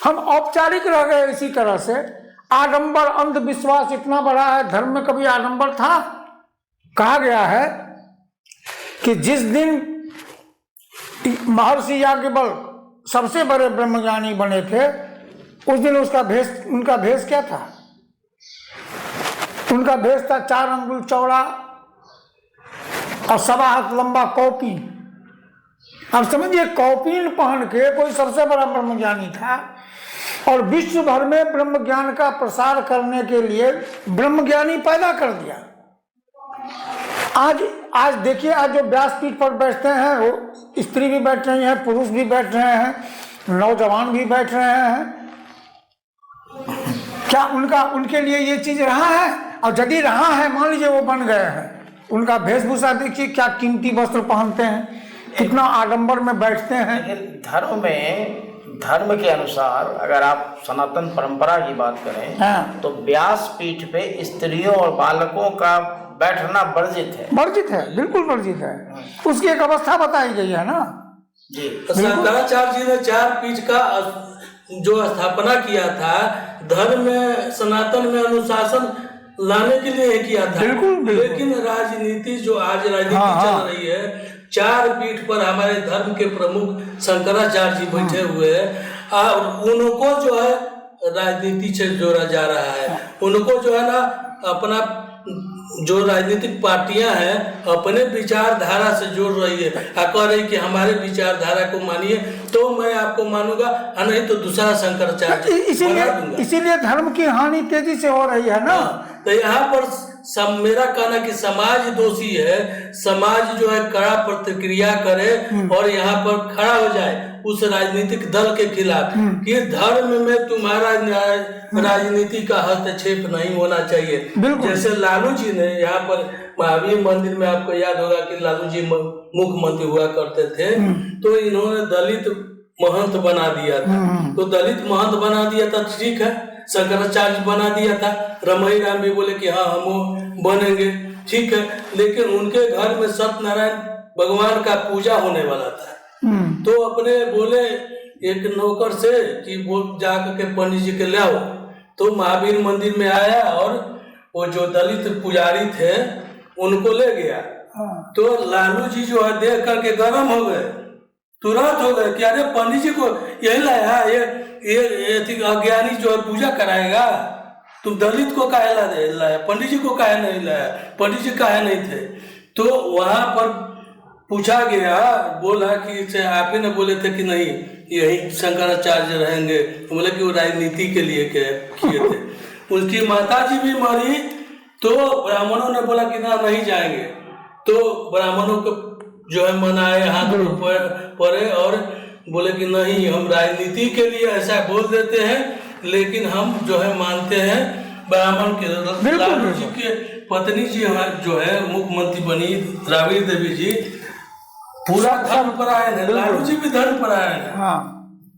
Speaker 3: हम औपचारिक रह गए इसी तरह से, आडंबर अंधविश्वास इतना बड़ा है, धर्म में कभी आडंबर था? कहा गया है कि जिस दिन महर्षि याज्ञवल्क्य सबसे बड़े ब्रह्मज्ञानी बने थे, उस दिन उनका भेष क्या था? उनका भेष था 4 अंगुल चौड़ा और 1.25 हाथ लंबा कौपीन। अब समझिए, कौपीन पहन के कोई सबसे बड़ा ब्रह्मज्ञानी था, और विश्व भर में ब्रह्म ज्ञान का प्रसार करने के लिए ब्रह्मज्ञानी पैदा कर दिया। आज देखिए, आज जो व्यासपीठ पर बैठते हैं वो स्त्री भी बैठ रही हैं, पुरुष भी बैठ रहे हैं, नौजवान भी बैठ रहे हैं। क्या उनके लिए ये चीज रहा है? और यदि रहा है, मान लीजिए वो बन गए हैं, उनका वेशभूषा देखिए, क्या कीमती वस्त्र पहनते हैं, कितना आडंबर में बैठते हैं।
Speaker 1: धर्म के अनुसार अगर आप सनातन परंपरा की बात करें,
Speaker 3: हाँ,
Speaker 1: तो व्यासपीठ पे स्त्रियों और बालकों का बैठना वर्जित है।
Speaker 3: वर्जित है, बिल्कुल वर्जित है। उसकी एक अवस्था बताई गई है ना
Speaker 1: जी।
Speaker 2: शंकराचार्य जी ने 4 पीठ का जो स्थापना किया था, धर्म में, सनातन में अनुशासन लाने के लिए किया था।
Speaker 3: बिल्कुल।
Speaker 2: लेकिन राजनीति जो आज राजनीति चल रही है, 4 पीठ पर हमारे धर्म के प्रमुख शंकराचार्य जी बैठे हुए हैं और उनको जो है राजनीति से जोड़ा जा रहा है। उनको जो है ना अपना जो राजनीतिक पार्टियां हैं अपने विचारधारा से जोड़ रही है, कह रही कि हमारे विचारधारा को मानिए तो मैं आपको मानूंगा, नहीं तो दूसरा शंकराचार्य
Speaker 3: इसीलिए धर्म की हानि तेजी से हो रही है ना।
Speaker 2: तो यहाँ पर मेरा कहना कि समाज दोषी है, समाज जो है कड़ा प्रतिक्रिया करे और यहाँ पर खड़ा हो जाए उस राजनीतिक दल के खिलाफ कि धर्म में तुम्हारा राजनीति का हस्तक्षेप नहीं होना चाहिए। जैसे लालू जी ने यहाँ पर महावीर मंदिर में, आपको याद होगा कि लालू जी मुख्यमंत्री हुआ करते थे, तो इन्होंने दलित महंत बना दिया था। तो दलित महंत बना दिया था, ठीक है, शंकराचार्य बना दिया था, रमई राम भी बोले कि हाँ हम बनेंगे, ठीक है, लेकिन उनके घर में सत्यनारायण भगवान का पूजा होने वाला था। तो अपने बोले एक नौकर से कि वो जाकर के पंडित जी के ले आओ, तो महावीर मंदिर में आया और वो जो दलित पुजारी थे उनको ले गया। तो लालू जी जो है देख करके गर्म हो गए, तुरंत हो गए कि अरे पंडित जी को यही लाया, ये अज्ञानी जो है पूजा कराएगा, तुम दलित को काहे लाया, पंडित जी को काहे नहीं लाया, पंडित जी काहे नहीं थे। तो वहां पर पूछा गया, बोला कि आप ही ने बोले थे कि नहीं यही शंकराचार्य रहेंगे, तो बोले कि वो राजनीति के लिए किए थे। उनकी माता जी भी मरी तो ब्राह्मणों ने बोला कि ना नहीं जाएंगे, तो ब्राह्मणों को जो है मनाए, हाथ पड़े और बोले कि नहीं हम राजनीति के लिए ऐसा बोल देते हैं, लेकिन हम जो है मानते हैं ब्राह्मण के। लालू जी के पत्नी जी जो है मुख्यमंत्री बनी राबड़ी देवी जी, पूरा धर्मपरायण है, लालू जी भी धर्मपरायण है।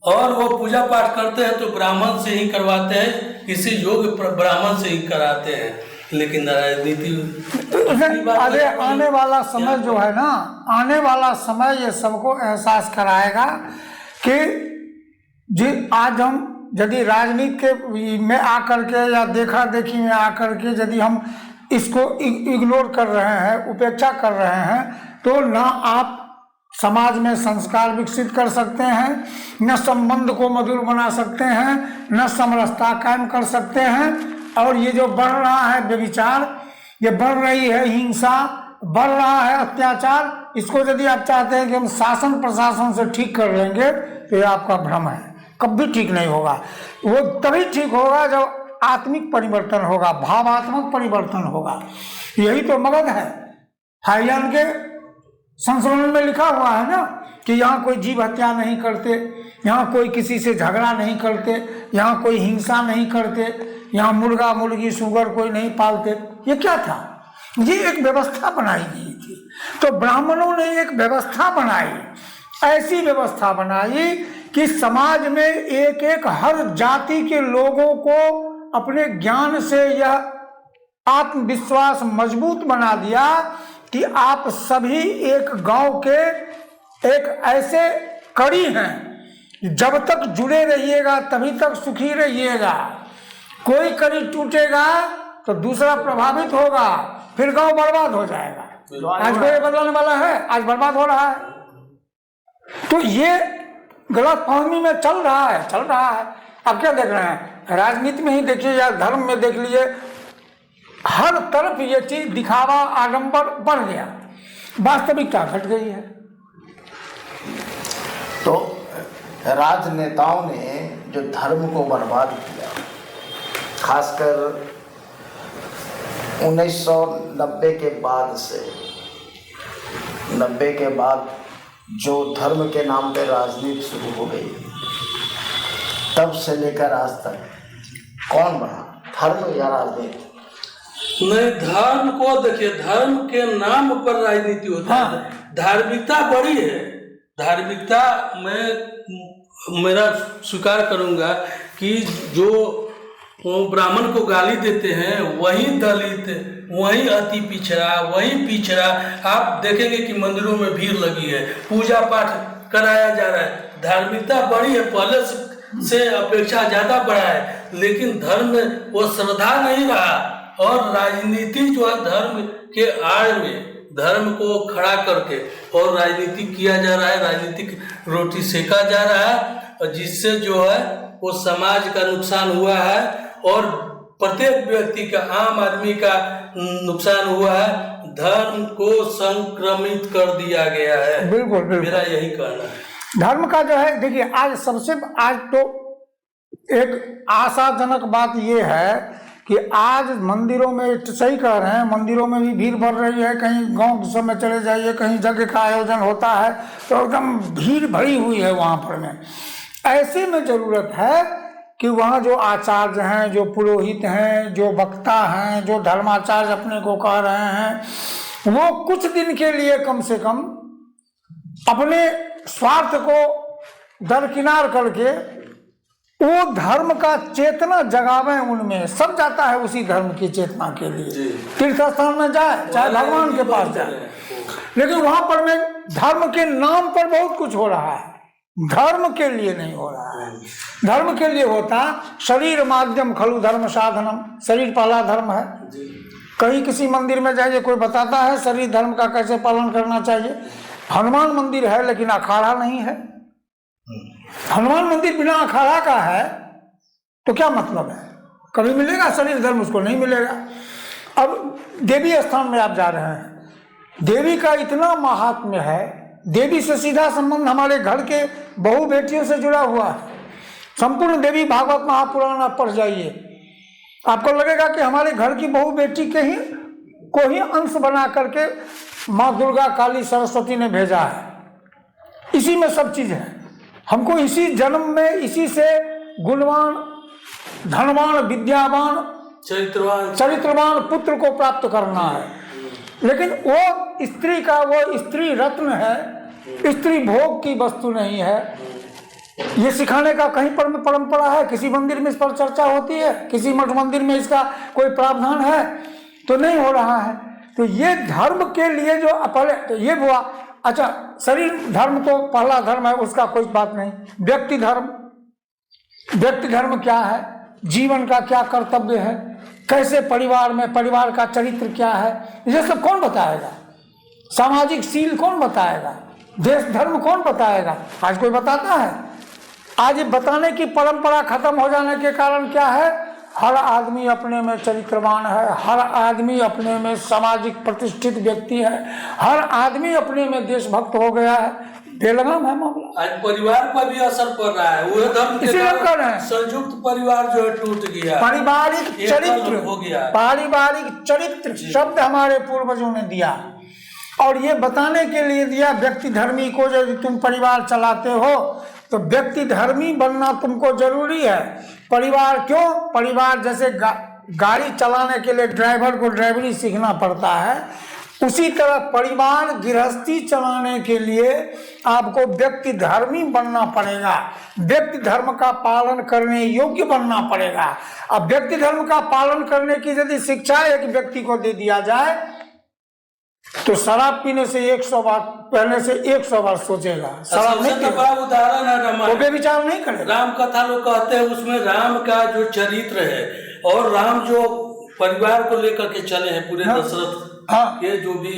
Speaker 2: और वो पूजा पाठ करते हैं तो ब्राह्मण से ही करवाते हैं, किसी योग्य ब्राह्मण से ही कराते हैं, लेकिन राजनीति
Speaker 3: आने वाला समय जो है ना, आने वाला समय ये सबको एहसास कराएगा कि आज हम यदि राजनीति के में आकर के या देखा देखी में आकर के यदि हम इसको इग्नोर कर रहे हैं, उपेक्षा कर रहे हैं, तो ना आप समाज में संस्कार विकसित कर सकते हैं, न संबंध को मधुर बना सकते हैं, न समरसता कायम कर सकते हैं। और ये जो बढ़ रहा है व्यभिचार, ये बढ़ रही है हिंसा, बढ़ रहा है अत्याचार, इसको यदि आप चाहते हैं कि हम शासन प्रशासन से ठीक कर लेंगे तो ये आपका भ्रम है, कभी ठीक नहीं होगा। वो तभी ठीक होगा जब आत्मिक परिवर्तन होगा, भावात्मक परिवर्तन होगा। यही तो मगध है। हाईलैंड के संशोधन में लिखा हुआ है ना कि यहाँ कोई जीव हत्या नहीं करते, यहाँ कोई किसी से झगड़ा नहीं करते, यहाँ कोई हिंसा नहीं करते, यहाँ मुर्गा मुर्गी सुगर कोई नहीं पालते। ये क्या था? ये एक व्यवस्था बनाई गई थी। तो ब्राह्मणों ने एक व्यवस्था बनाई, ऐसी व्यवस्था बनाई कि समाज में एक एक हर जाति के लोगों को अपने ज्ञान से यह आत्मविश्वास मजबूत बना दिया कि आप सभी एक गांव के एक ऐसे कड़ी हैं, जब तक जुड़े रहिएगा तभी तक सुखी रहिएगा। कोई कड़ी टूटेगा तो दूसरा प्रभावित होगा, फिर गांव बर्बाद हो जाएगा। आज कोई बदलने वाला है, आज बर्बाद हो रहा है। तो ये गलत फहमी में चल रहा है। अब क्या देख रहे हैं? राजनीति में ही देखिए या धर्म में देख लीजिए, हर तरफ ये चीज दिखावा आडंबर बढ़ गया, वास्तविकता घट गई है।
Speaker 1: तो राजनेताओं ने जो धर्म को बर्बाद किया, खासकर 1990 के बाद से, 90 के बाद जो धर्म के नाम पे राजनीति शुरू हो गई, तब से लेकर आज तक कौन बना, धर्म या राजनीति?
Speaker 2: नहीं, धर्म को देखिए, धर्म के नाम पर राजनीति होता है। धार्मिकता बड़ी है, धार्मिकता मेरा स्वीकार करूंगा कि जो ब्राह्मण को गाली देते हैं वही दलित, वही अति पिछड़ा, वही पिछड़ा। आप देखेंगे कि मंदिरों में भीड़ लगी है, पूजा पाठ कराया जा रहा है, धार्मिकता बड़ी है, पहले से अपेक्षा ज्यादा बढ़ा है, लेकिन धर्म में वो श्रद्धा नहीं रहा। और राजनीति जो है धर्म के आड़ में धर्म को खड़ा करके और राजनीति किया जा रहा है, राजनीतिक रोटी सेका जा रहा है, और जिससे जो है वो समाज का नुकसान हुआ है और प्रत्येक व्यक्ति का, आम आदमी का नुकसान हुआ है। धर्म को संक्रमित कर दिया गया है।
Speaker 3: बिल्कुल बिल्कुल,
Speaker 2: मेरा यही कहना है।
Speaker 3: धर्म का जो है, देखिए आज तो एक आशाजनक बात ये है कि आज मंदिरों में, सही कह रहे हैं, मंदिरों में भी भीड़ बढ़ रही है। कहीं गांव सब में चले जाइए, कहीं यज्ञ का आयोजन होता है तो एकदम भीड़ भरी हुई है वहाँ पर में। ऐसे में जरूरत है कि वहाँ जो आचार्य हैं, जो पुरोहित हैं, जो वक्ता हैं, जो धर्माचार्य अपने को कह रहे हैं, वो कुछ दिन के लिए कम से कम अपने स्वार्थ को दरकिनार करके वो धर्म का चेतना जगावे उनमें। सब जाता है उसी धर्म की चेतना के लिए, तीर्थ स्थान में जाए, चाहे भगवान के पास जाए, लेकिन वहां पर में धर्म के नाम पर बहुत कुछ हो रहा है, धर्म के लिए नहीं हो रहा है। धर्म के लिए होता शरीर माध्यम खलु धर्म साधनम, शरीर पहला धर्म है। कहीं किसी मंदिर में जाइए, कोई बताता है शरीर धर्म का कैसे पालन करना चाहिए। हनुमान मंदिर है लेकिन अखाड़ा नहीं है। हनुमान मंदिर बिना अखाड़ा का है तो क्या मतलब है? कभी मिलेगा शरीर धर्म? उसको नहीं मिलेगा। अब देवी स्थान में आप जा रहे हैं, देवी का इतना महात्म्य है, देवी से सीधा संबंध हमारे घर के बहू बेटियों से जुड़ा हुआ है। संपूर्ण देवी भागवत महापुराण आप पढ़ जाइए, आपको लगेगा कि हमारे घर की बहू बेटी के ही को ही अंश बना करके माँ दुर्गा, काली, सरस्वती ने भेजा है। इसी में सब चीज है। हमको इसी जन्म में इसी से गुणवान, धनवान, विद्यावान, चरित्रवान पुत्र को प्राप्त करना है। लेकिन वो स्त्री का, वो स्त्री रत्न है, स्त्री भोग की वस्तु नहीं है। ये सिखाने का कहीं पर में परंपरा है? किसी मंदिर में इस पर चर्चा होती है? किसी मठ मंदिर में इसका कोई प्रावधान है? तो नहीं हो रहा है। तो ये धर्म के लिए जो पहले तो ये हुआ। अच्छा, शरीर धर्म तो पहला धर्म है, उसका कोई बात नहीं। व्यक्ति धर्म, व्यक्ति धर्म क्या है, जीवन का क्या कर्तव्य है, कैसे परिवार में, परिवार का चरित्र क्या है, ये सब कौन बताएगा? सामाजिक सील कौन बताएगा? देश धर्म कौन बताएगा? आज कोई बताता है? आज ये बताने की परंपरा खत्म हो जाने के कारण क्या है? हर आदमी अपने में चरित्रवान है, हर आदमी अपने में सामाजिक प्रतिष्ठित व्यक्ति है, हर आदमी अपने में देशभक्त हो गया है। बेलगाम है मामला।
Speaker 2: आज परिवार पर भी असर पड़ रहा है। वो धर्म के कारण संयुक्त परिवार जो है टूट गया,
Speaker 3: पारिवारिक चरित्र
Speaker 2: हो गया।
Speaker 3: पारिवारिक चरित्र शब्द हमारे पूर्वजों ने दिया, और ये बताने के लिए दिया व्यक्ति धर्मी को। यदि तुम परिवार चलाते हो तो व्यक्ति धर्मी बनना तुमको जरूरी है। परिवार क्यों? परिवार जैसे गाड़ी चलाने के लिए ड्राइवर को ड्राइवरी सीखना पड़ता है, उसी तरह परिवार गृहस्थी चलाने के लिए आपको व्यक्ति धर्मी बनना पड़ेगा, व्यक्ति धर्म का पालन करने योग्य बनना पड़ेगा। अब व्यक्ति धर्म का पालन करने की यदि शिक्षा एक व्यक्ति को दे दिया जाए तो शराब पीने से 100 बार पहले से 100 बार सोचेगा। शराब नहीं
Speaker 2: तो बड़ा उदाहरण है रामायण,
Speaker 3: वो बेविचार नहीं करेगा।
Speaker 2: राम कथा लोग कहते हैं, उसमें राम का जो चरित्र है और राम जो परिवार को लेकर के चले हैं, पूरे दशरथ के जो भी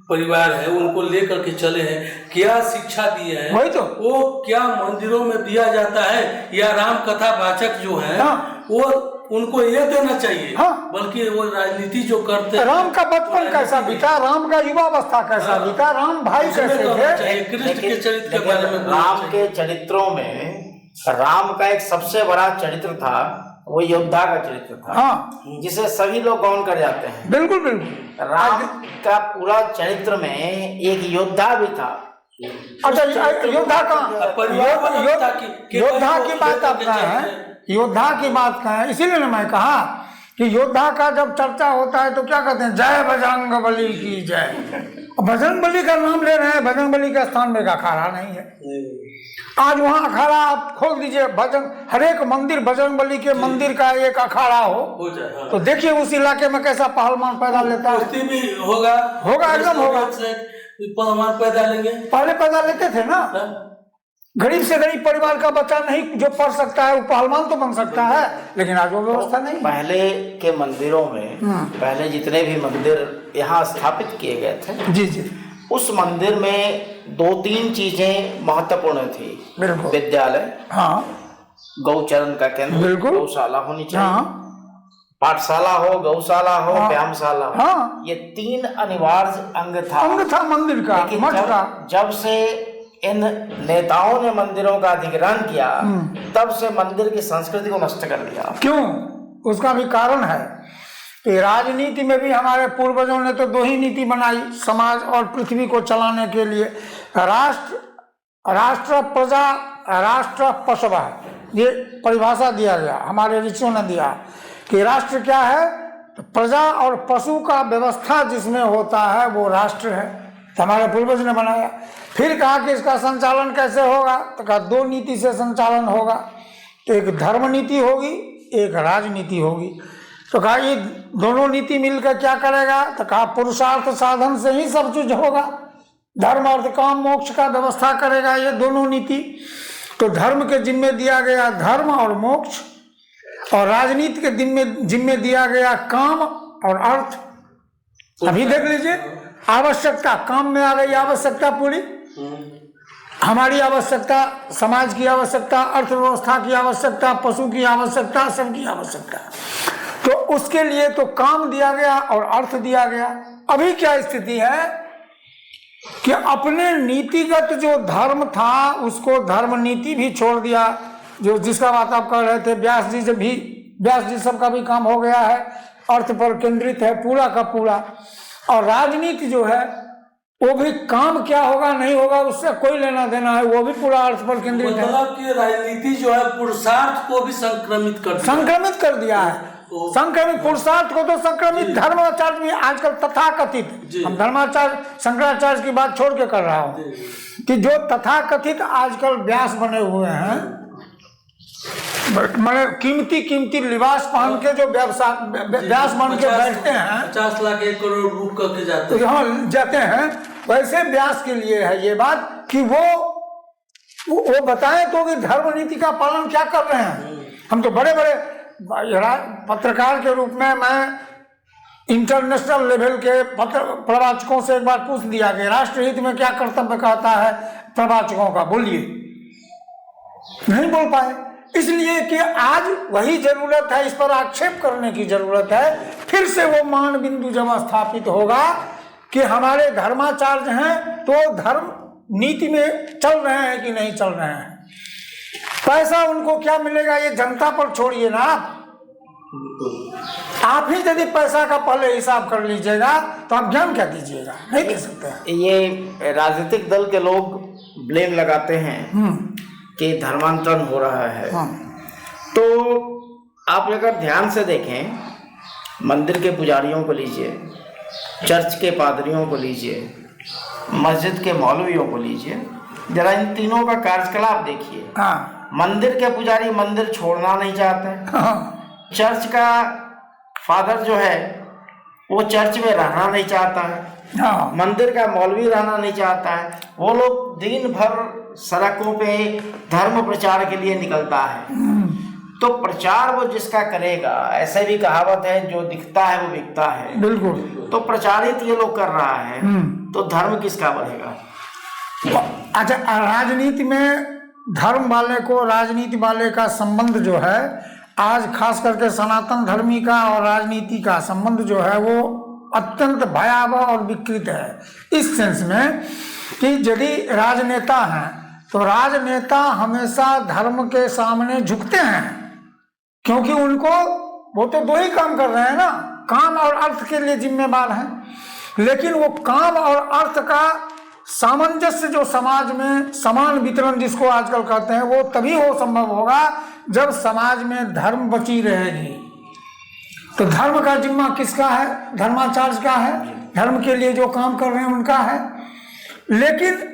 Speaker 2: परिवार है उनको लेकर के चले हैं, क्या शिक्षा दिए हैं,
Speaker 3: वही तो
Speaker 2: वो क्या मंदिरों में दिया जाता है, या राम कथा वाचक जो है वो उनको ये देना चाहिए। बल्कि वो राजनीति जो करते हैं।
Speaker 3: राम का बचपन कैसा बीता, राम का युवावस्था कैसा बीता, राम भाई कैसे थे,
Speaker 2: कृष्ण के चरित्र के बारे में।
Speaker 1: राम के चरित्रों में राम का एक सबसे बड़ा चरित्र था, वो योद्धा का चरित्र था, जिसे सभी लोग गौन कर जाते हैं।
Speaker 3: बिल्कुल बिल्कुल।
Speaker 1: राम का पूरा चरित्र में एक योद्धा भी था।
Speaker 3: अच्छा, योद्धा का योद्धा की बात आप कह रहे हैं, योद्धा की बात कहें, इसीलिए ना मैं कहा कि योद्धा का जब चर्चा होता है तो क्या कहते हैं, जय बजरंग बली की जय। बजरंग बली का नाम ले रहे हैं, बजरंग बली का स्थान में अखाड़ा नहीं है। आज वहाँ अखाड़ा आप खोल दीजिए, हर एक मंदिर बजरंग बली के मंदिर का एक अखाड़ा हो जाए, तो देखिए उस इलाके में कैसा पहलवान पैदा लेता है।
Speaker 2: भी होगा
Speaker 3: एकदम होगा,
Speaker 2: पहलवान पैदा लेंगे,
Speaker 3: पहले पैदा लेते थे ना। गरीब से गरीब परिवार का बच्चा नहीं जो पढ़ सकता है वो पहलवान तो बन सकता है, लेकिन आज वो व्यवस्था नहीं।
Speaker 1: पहले के मंदिरों में, पहले जितने भी मंदिर यहाँ स्थापित किए गए थे,
Speaker 3: जी जी,
Speaker 1: उस मंदिर में 2-3 चीजें महत्वपूर्ण थी।
Speaker 3: बिल्कुल।
Speaker 1: विद्यालय,
Speaker 3: हाँ
Speaker 1: गौचरण का केंद्र,
Speaker 3: बिल्कुल।
Speaker 1: गौशाला होनी चाहिए,
Speaker 3: हाँ
Speaker 1: पाठशाला हो, गौशाला हो,
Speaker 3: हाँ।
Speaker 1: व्यायामशाला हो,
Speaker 3: हाँ।
Speaker 1: ये 3 अनिवार्य अंग था
Speaker 3: मंदिर का,
Speaker 1: लेकिन
Speaker 3: मठ का।
Speaker 1: जब से इन नेताओं ने मंदिरों का अधिग्रहण किया, तब से मंदिर की संस्कृति को नष्ट कर दिया।
Speaker 3: क्यों? उसका भी कारण है कि राजनीति में भी हमारे पूर्वजों ने तो 2 ही नीति बनाई समाज और पृथ्वी को चलाने के लिए, राष्ट्र प्रजा, राष्ट्र पशव, ये परिभाषा दिया गया, हमारे ऋषियों ने दिया कि राष्ट्र क्या है, प्रजा और पशु का व्यवस्था जिसमें होता है वो राष्ट्र है, तो हमारे पूर्वज ने बनाया। फिर कहा कि इसका संचालन कैसे होगा, तो कहा 2 नीति से संचालन होगा, एक धर्म नीति होगी, एक राजनीति होगी। तो कहा ये दोनों नीति मिलकर क्या करेगा, तो कहा पुरुषार्थ साधन से ही सब कुछ होगा, धर्म अर्थ काम मोक्ष का व्यवस्था करेगा ये दोनों नीति। तो धर्म के जिम्मे दिया गया धर्म और मोक्ष, और राजनीति के जिम्मे दिया गया काम और अर्थ। अभी देख लीजिए, आवश्यकता काम में आ गई, आवश्यकता पूरी, हमारी आवश्यकता, समाज की आवश्यकता, अर्थव्यवस्था की आवश्यकता, पशु की आवश्यकता, सबकी आवश्यकता, तो उसके लिए तो काम दिया गया और अर्थ दिया गया। अभी क्या स्थिति है कि अपने नीतिगत जो धर्म था उसको धर्म नीति भी छोड़ दिया, जो जिसका बात आप कर रहे थे, व्यास जी सबका भी काम हो गया है, अर्थ पर केंद्रित है पूरा का पूरा। और राजनीति जो है वो भी काम क्या होगा नहीं होगा उससे कोई लेना देना है, वो भी पूरा अर्थ पर केंद्रित है।
Speaker 2: मतलब कि राजनीति जो है पुरुषार्थ को भी संक्रमित कर दिया है।
Speaker 3: संक्रमित पुरुषार्थ को तो संक्रमित धर्माचार्य भी आजकल तथाकथित, हम धर्माचार्य शंकराचार्य की बात छोड़ के कर रहा हूँ कि जो तथाकथित आजकल व्यास बने हुए हैं, मतलब कीमती लिबास पहन के जो व्यास बन के बैठते हैं,
Speaker 2: 50 लाख 1 करोड़ रूप करके
Speaker 3: जाते हैं, वैसे व्यास के लिए है ये बात कि वो बताएं तो कि धर्म नीति का पालन क्या कर रहे हैं। हम तो बड़े बड़े पत्रकार के रूप में मैं इंटरनेशनल लेवल के प्रवाचकों से एक बार पूछ दिया कि राष्ट्रहित में क्या कर्तव्य कहता है प्रवाचकों का, बोलिए, नहीं बोल पाए। इसलिए कि आज वही जरूरत है, इस पर आक्षेप करने की जरूरत है। फिर से वो मान बिंदु जब स्थापित होगा कि हमारे धर्माचार्य हैं तो धर्म नीति में चल रहे हैं कि नहीं चल रहे हैं। पैसा उनको क्या मिलेगा ये जनता पर छोड़िए ना, आप ही यदि पैसा का पहले हिसाब कर लीजिएगा तो आप ज्ञान क्या दीजिएगा, नहीं दे सकते।
Speaker 1: ये राजनीतिक दल के लोग ब्लेम लगाते हैं कि धर्मांतरण हो रहा है। तो आप अगर ध्यान से देखें, मंदिर के पुजारियों को लीजिए, चर्च के पादरियों को लीजिए, मस्जिद के मौलवियों को लीजिए, जरा इन तीनों का कार्यकलाप देखिए। मंदिर के पुजारी मंदिर छोड़ना नहीं चाहते, चर्च का फादर जो है वो चर्च में रहना नहीं चाहता है, मंदिर का मौलवी रहना नहीं चाहता है। वो लोग दिन भर सड़कों पे धर्म प्रचार के लिए निकलता है। तो प्रचार वो जिसका करेगा, ऐसे भी कहावत है जो दिखता है वो बिकता है।
Speaker 3: बिल्कुल।
Speaker 1: तो प्रचारित ये लोग कर रहा है तो धर्म किसका बढ़ेगा।
Speaker 3: अच्छा, राजनीति में धर्म वाले को राजनीति वाले का संबंध जो है, आज खास करके सनातन धर्मी का और राजनीति का संबंध जो है वो अत्यंत भयावह और विकृत है। इस सेंस में कि यदि राजनेता हैं तो राजनेता हमेशा धर्म के सामने झुकते हैं, क्योंकि उनको वो तो 2 ही काम कर रहे हैं ना, काम और अर्थ के लिए जिम्मेदार हैं। लेकिन वो काम और अर्थ का सामंजस्य जो समाज में समान वितरण जिसको आजकल कहते हैं, वो तभी हो संभव होगा जब समाज में धर्म बची रहेगी। तो धर्म का जिम्मा किसका है? धर्माचार्य का है, धर्म के लिए जो काम कर रहे हैं उनका है। लेकिन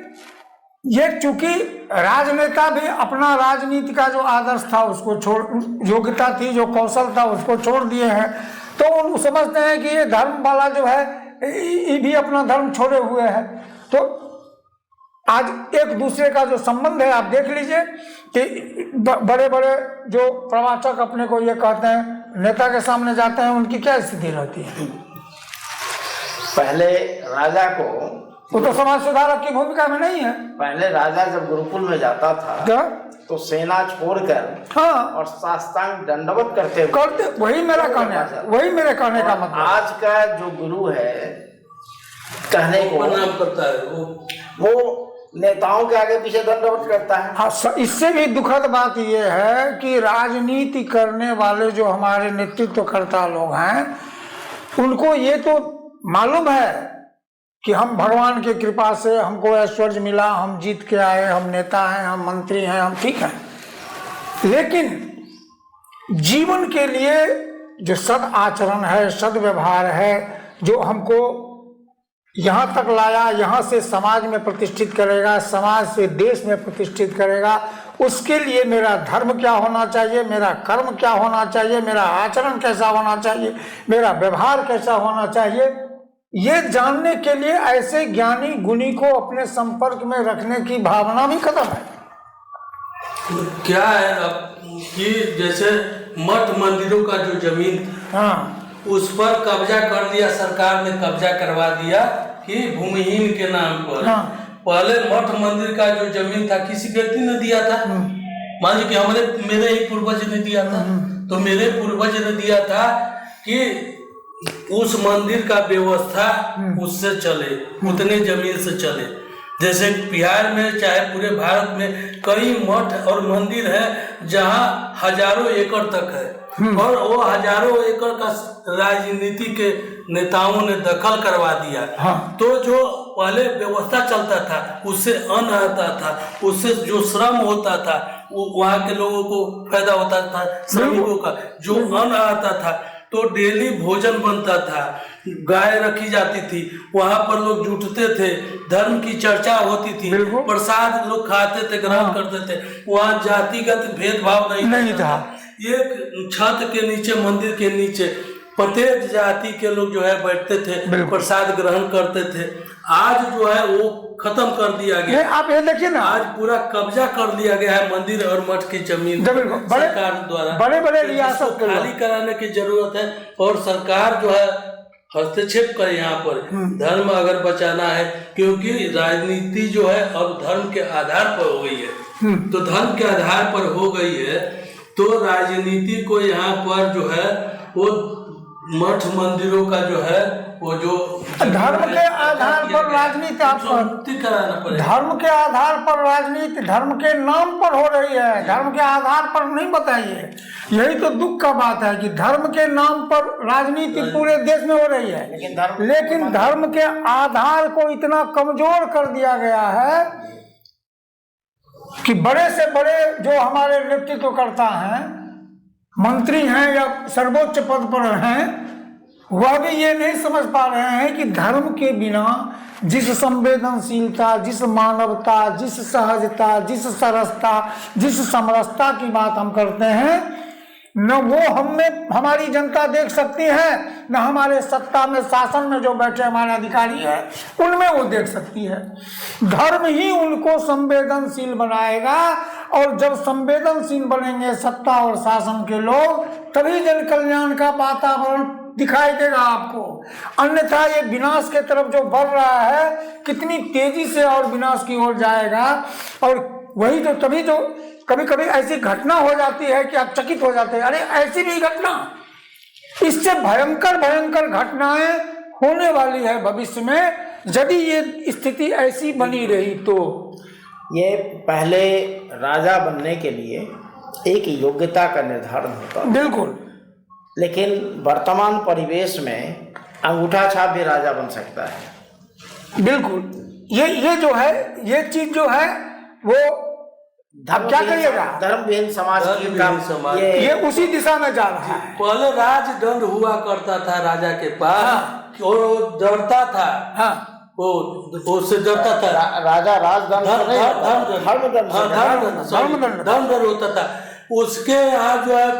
Speaker 3: ये चूंकि राजनेता भी अपना राजनीति का जो आदर्श था उसको छोड़, योग्यता थी, जो कौशल था उसको छोड़ दिए हैं, तो वो समझते हैं कि ये धर्म वाला जो है ये भी अपना धर्म छोड़े हुए है। तो आज एक दूसरे का जो संबंध है आप देख लीजिए कि बड़े बड़े जो प्रवचक अपने को ये कहते हैं नेता के सामने जाते हैं, उनकी क्या स्थिति रहती है?
Speaker 1: पहले राजा को,
Speaker 3: वो तो समाज सुधारक की भूमिका में नहीं है।
Speaker 1: पहले राजा जब गुरुकुल में जाता था
Speaker 3: क्या?
Speaker 1: तो सेना छोड़कर
Speaker 3: हाँ,
Speaker 1: और साष्टांग दंडवत करते
Speaker 3: वही मेरे कहने का मतलब।
Speaker 1: आज का जो गुरु है कहने को
Speaker 2: प्रणाम करता है,
Speaker 1: वो नेताओं के आगे पीछे दंडवत करता है।
Speaker 3: हाँ, इससे भी दुखद बात यह है कि राजनीति करने वाले जो हमारे नेतृत्वकर्ता लोग हैं, उनको ये तो मालूम है कि हम भगवान की कृपा से हमको ऐश्वर्य मिला, हम जीत के आए, हम नेता हैं, हम मंत्री हैं, हम ठीक हैं, लेकिन जीवन के लिए जो सद आचरण है, सद्व्यवहार है, जो हमको यहाँ तक लाया, यहाँ से समाज में प्रतिष्ठित करेगा, समाज से देश में प्रतिष्ठित करेगा, उसके लिए मेरा धर्म क्या होना चाहिए, मेरा कर्म क्या होना चाहिए, मेरा आचरण कैसा होना चाहिए, मेरा व्यवहार कैसा होना चाहिए, ये जानने के लिए ऐसे ज्ञानी गुणी को अपने संपर्क में रखने की भावना भी खत्म है।
Speaker 2: क्या है अब कि जैसे मठ मंदिरों का जो जमीन,
Speaker 3: हाँ,
Speaker 2: उस पर कब्जा कर लिया, सरकार ने कब्जा करवा दिया कि भूमिहीन के नाम पर।
Speaker 3: हाँ।
Speaker 2: पहले मठ मंदिर का जो जमीन था किसी व्यक्ति ने दिया था, मान लीजिए कि मेरे ही पूर्वज ने दिया था, तो मेरे पूर्वज ने दिया था कि उस मंदिर का व्यवस्था उससे चले, उतने जमीन से चले। जैसे बिहार में चाहे पूरे भारत में कई मठ और मंदिर है जहाँ हजारों एकड़ तक है, और वो हजारों एकड़ का राजनीति के नेताओं ने दखल करवा दिया।
Speaker 3: हाँ।
Speaker 2: तो जो पहले व्यवस्था चलता था, उससे अन्न आता था, उससे जो श्रम होता था, वो वहाँ के लोगों को फायदा होता था, श्रमिकों का जो अन्न आता था, तो डेली भोजन बनता था, गाय रखी जाती थी, वहां पर लोग जुटते थे, धर्म की चर्चा होती थी, प्रसाद लोग खाते थे, ग्रहण करते थे, वहां जातिगत भेदभाव नहीं था। एक छत के नीचे, मंदिर के नीचे प्रत्येक जाति के लोग जो है बैठते थे, प्रसाद ग्रहण करते थे। आज जो है वो खत्म कर दिया गया।
Speaker 3: आप ये देखिए ना,
Speaker 2: आज पूरा कब्जा कर दिया गया है मंदिर और मठ की जमीन सरकार द्वारा।
Speaker 3: बड़े बड़े रियासत
Speaker 2: खाली कराने की जरूरत है, और सरकार जो है हस्तक्षेप करे यहाँ पर। धर्म अगर बचाना है, क्योंकि राजनीति जो है अब धर्म के आधार पर हो गई है, तो धर्म के आधार पर हो गई है, तो राजनीति को यहाँ पर जो है वो मठ मंदिरों का जो है वो जो
Speaker 3: धर्म के आधार पर राजनीति, आपको
Speaker 2: मुक्ति कराना पड़ेगा।
Speaker 3: धर्म के आधार पर राजनीति धर्म के नाम पर हो रही है, धर्म के आधार पर नहीं बताइए। यही तो दुख का बात है कि धर्म के नाम पर राजनीति पूरे देश में हो रही है, लेकिन धर्म के आधार को इतना कमजोर कर दिया गया है कि बड़े से बड़े जो हमारे नेतृत्वकर्ता हैं, मंत्री हैं या सर्वोच्च पद पर हैं, वह भी ये नहीं समझ पा रहे हैं कि धर्म के बिना जिस संवेदनशीलता, जिस मानवता, जिस सहजता, जिस सरसता, जिस समरसता की बात हम करते हैं, न वो हमें हमारी जनता देख सकती है, न हमारे सत्ता में, शासन में जो बैठे हमारे अधिकारी हैं उनमें वो देख सकती है। धर्म ही उनको संवेदनशील बनाएगा, और जब संवेदनशील बनेंगे सत्ता और शासन के लोग, तभी जन कल्याण का वातावरण दिखाई देगा आपको। अन्यथा ये विनाश के तरफ जो बढ़ रहा है, कितनी तेजी से और विनाश की ओर जाएगा। और वही तो, तभी तो कभी कभी ऐसी घटना हो जाती है कि आप चकित हो जाते हैं, अरे ऐसी भी घटना, इससे भयंकर भयंकर घटनाएं होने वाली है भविष्य में, यदि ये स्थिति ऐसी बनी रही तो।
Speaker 1: ये पहले राजा बनने के लिए एक योग्यता का निर्धारण होता है,
Speaker 3: बिल्कुल,
Speaker 1: लेकिन वर्तमान परिवेश में अंगूठा छाप भी राजा बन सकता है।
Speaker 3: बिल्कुल, ये जो है, ये चीज जो है वो अब क्या करिएगा,
Speaker 1: धर्मविहीन समाज की
Speaker 2: समाज
Speaker 1: ये
Speaker 3: उसी दिशा में जा रहा है।
Speaker 2: पहले राजदंड हुआ करता था राजा के पास,
Speaker 3: हाँ।
Speaker 2: और वो डरता था,
Speaker 3: हाँ,
Speaker 2: वो उससे डरता था।
Speaker 1: राजा राजदंड
Speaker 2: धर्मदंड होता था। उसके यहाँ जो है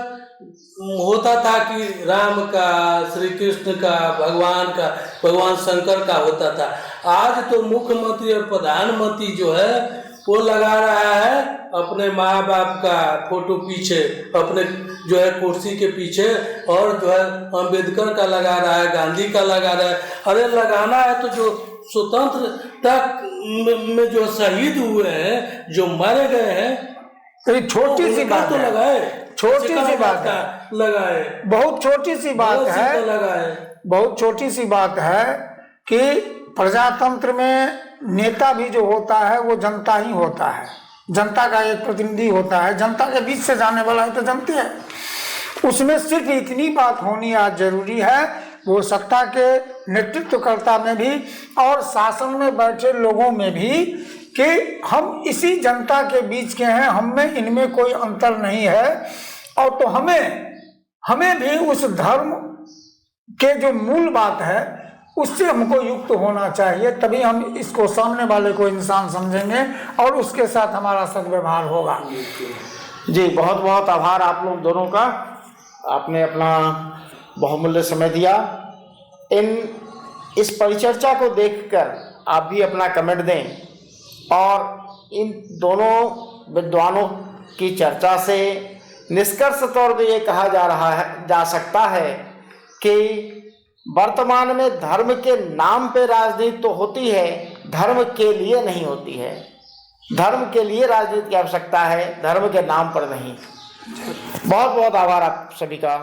Speaker 2: होता था कि राम का, श्री कृष्ण का, भगवान शंकर का होता था। आज तो मुख्यमंत्री और प्रधानमंत्री जो है वो लगा रहा है अपने माँ बाप का फोटो पीछे, अपने जो है कुर्सी के पीछे, और जो है अंबेडकर का लगा रहा है, गांधी का लगा रहा है। अरे लगाना है तो जो स्वतंत्रता में जो शहीद हुए हैं, जो मारे गए हैं,
Speaker 3: तो छोटी सी बात
Speaker 2: तो
Speaker 3: है,
Speaker 2: लगाए,
Speaker 3: छोटी सी बात है,
Speaker 2: लगाए,
Speaker 3: बहुत छोटी सी बात है,
Speaker 2: लगाए।
Speaker 3: बहुत छोटी सी बात है कि प्रजातंत्र में नेता भी जो होता है वो जनता ही होता है, जनता का एक प्रतिनिधि होता है, जनता के बीच से जाने वाला है तो जनते हैं। उसमें सिर्फ इतनी बात होनी आज जरूरी है, वो सत्ता के नेतृत्वकर्ता में भी और शासन में बैठे लोगों में भी, कि हम इसी जनता के बीच के हैं, हम में इनमें कोई अंतर नहीं है। और तो हमें भी उस धर्म के जो मूल बात है उससे हमको युक्त होना चाहिए, तभी हम इसको सामने वाले को इंसान समझेंगे और उसके साथ हमारा सद्व्यवहार होगा।
Speaker 1: जी, बहुत बहुत आभार आप लोग दोनों का, आपने अपना बहुमूल्य समय दिया। इस परिचर्चा को देखकर आप भी अपना कमेंट दें, और इन दोनों विद्वानों की चर्चा से निष्कर्ष तौर पे ये कहा जा सकता है कि वर्तमान में धर्म के नाम पे राजनीति तो होती है, धर्म के लिए नहीं होती है। धर्म के लिए राजनीति की आवश्यकता है, धर्म के नाम पर नहीं। बहुत बहुत आभार आप सभी का।